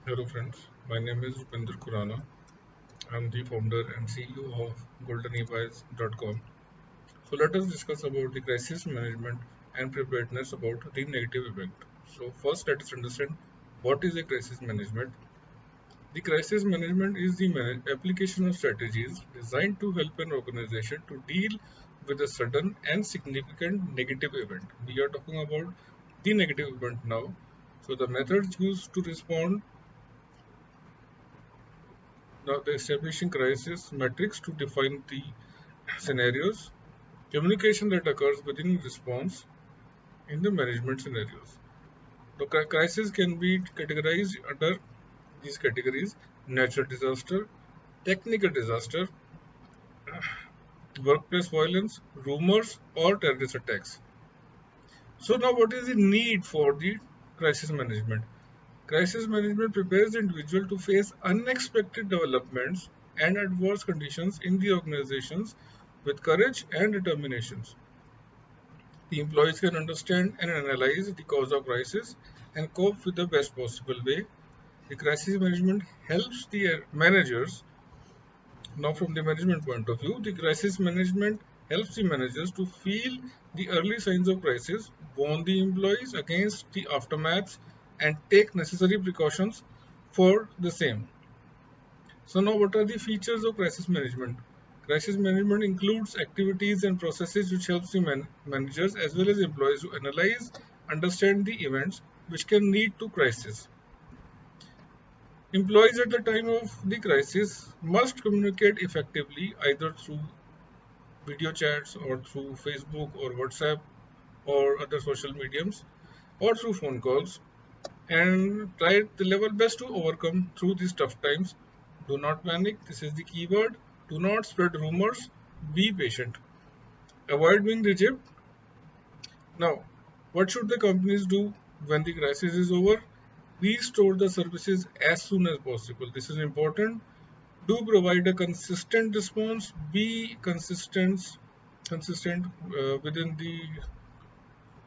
Hello friends, my name is Rupinder Khurana. I'm the founder and CEO of GoldenEyes.com. So let us discuss about the crisis management and preparedness about the negative event. So first let us understand what is a crisis management. The crisis management is the application of strategies designed to help an organization to deal with a sudden and significant negative event. We are talking about the negative event now. So the methods used to respond. Now, the establishing crisis metrics to define the scenarios, communication that occurs within response in the management scenarios. The crisis can be categorized under these categories: natural disaster, technical disaster, workplace violence, rumors, or terrorist attacks. So, now what is the need for the crisis management? Crisis management prepares the individual to face unexpected developments and adverse conditions in the organizations with courage and determination. The employees can understand and analyze the cause of crisis and cope with the best possible way. The crisis management helps the managers. Now, from the management point of view, the crisis management helps the managers to feel the early signs of crisis, warn the employees against the aftermaths, and take necessary precautions for the same. So, now what are the features of crisis management? Crisis management includes activities and processes which helps the managers as well as employees to analyze, understand the events which can lead to crisis. Employees at the time of the crisis must communicate effectively either through video chats or through Facebook or WhatsApp or other social mediums or through phone calls and try the level best to overcome through these tough times. Do not panic, this is the keyword. Do not spread rumors, be patient. Avoid being rigid. Now, what should the companies do when the crisis is over? Restore the services as soon as possible. This is important. Do provide a consistent response. Be consistent within the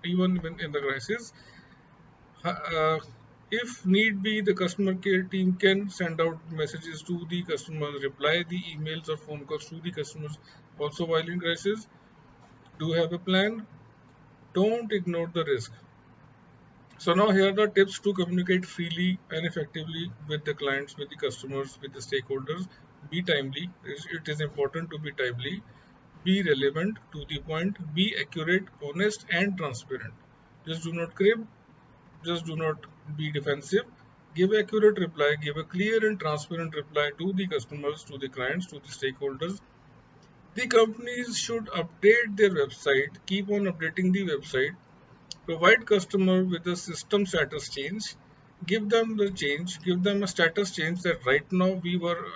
even when in the crisis. Uh, if need be, the customer care team can send out messages to the customers, reply the emails or phone calls to the customers. Also, while in crisis, do have a plan. Don't ignore the risk. So now here are the tips to communicate freely and effectively with the clients, with the customers, with the stakeholders. Be timely. It is important to be timely. Be relevant, to the point. Be accurate, honest, and transparent. Just do not crib. Just do not be defensive. Give accurate reply. Give a clear and transparent reply to the customers, to the clients, to the stakeholders. The companies should update their website. Keep on updating the website. Provide customer with a system status change. Give them the change. Give them a status change that right now we were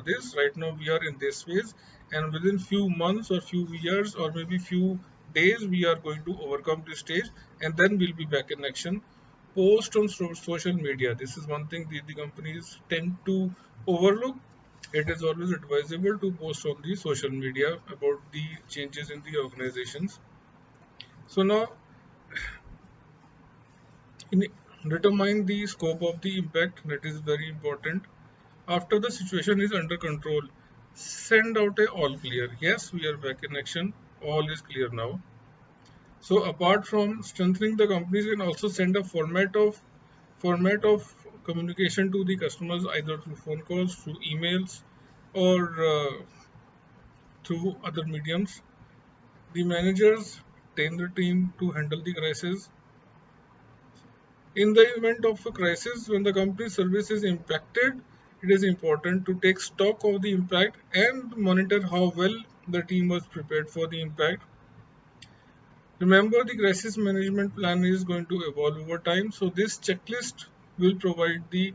this. Right now we are in this phase, and within few months or few years or maybe few days we are going to overcome this stage, and then we'll be back in action. Post on social media. This is one thing the companies tend to overlook. It is always advisable to post on the social media about the changes in the organizations. So now in determine the scope of the impact, that is very important. After the situation is under control, send out a all clear. Yes, we are back in action. All is clear now. So apart from strengthening the companies, can also send a format of communication to the customers either through phone calls, through emails, or through other mediums. The managers train the team to handle the crisis. In the event of a crisis, when the company's service is impacted, it is important to take stock of the impact and monitor how well the team was prepared for the impact. Remember, the crisis management plan is going to evolve over time, so this checklist will provide the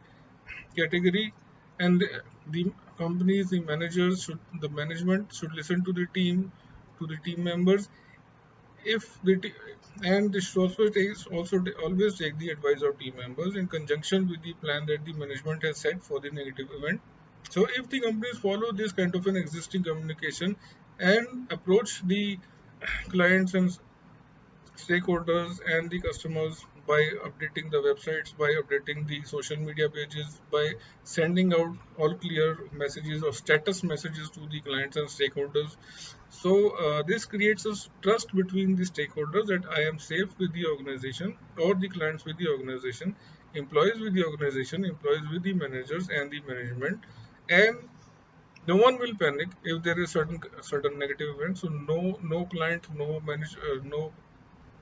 category, and the companies, the managers, the management should listen to the team members, if the and this also takes always take the advice of team members in conjunction with the plan that the management has set for the negative event. So if the companies follow this kind of an existing communication and approach the clients and stakeholders and the customers by updating the websites, by updating the social media pages, by sending out all clear messages or status messages to the clients and stakeholders. So this creates a trust between the stakeholders that I am safe with the organization, or the clients with the organization, employees with the organization, employees with the managers and the management, and no one will panic if there is certain negative event. So no client, no manager, no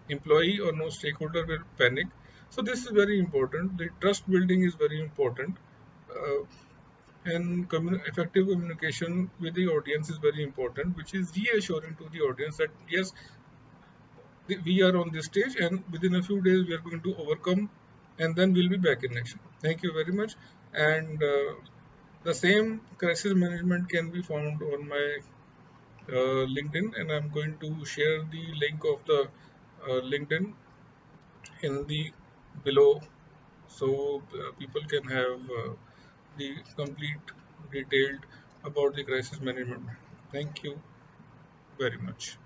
employee or no stakeholder will panic. So this is very important. The trust building is very important, uh, and effective communication with the audience is very important, which is reassuring to the audience that yes, we are on this stage, and within a few days we are going to overcome, and then we'll be back in action. Thank you very much. And the same crisis management can be found on my LinkedIn, and I'm going to share the link of the LinkedIn in the below, so people can have the complete detailed about the crisis management. Thank you very much.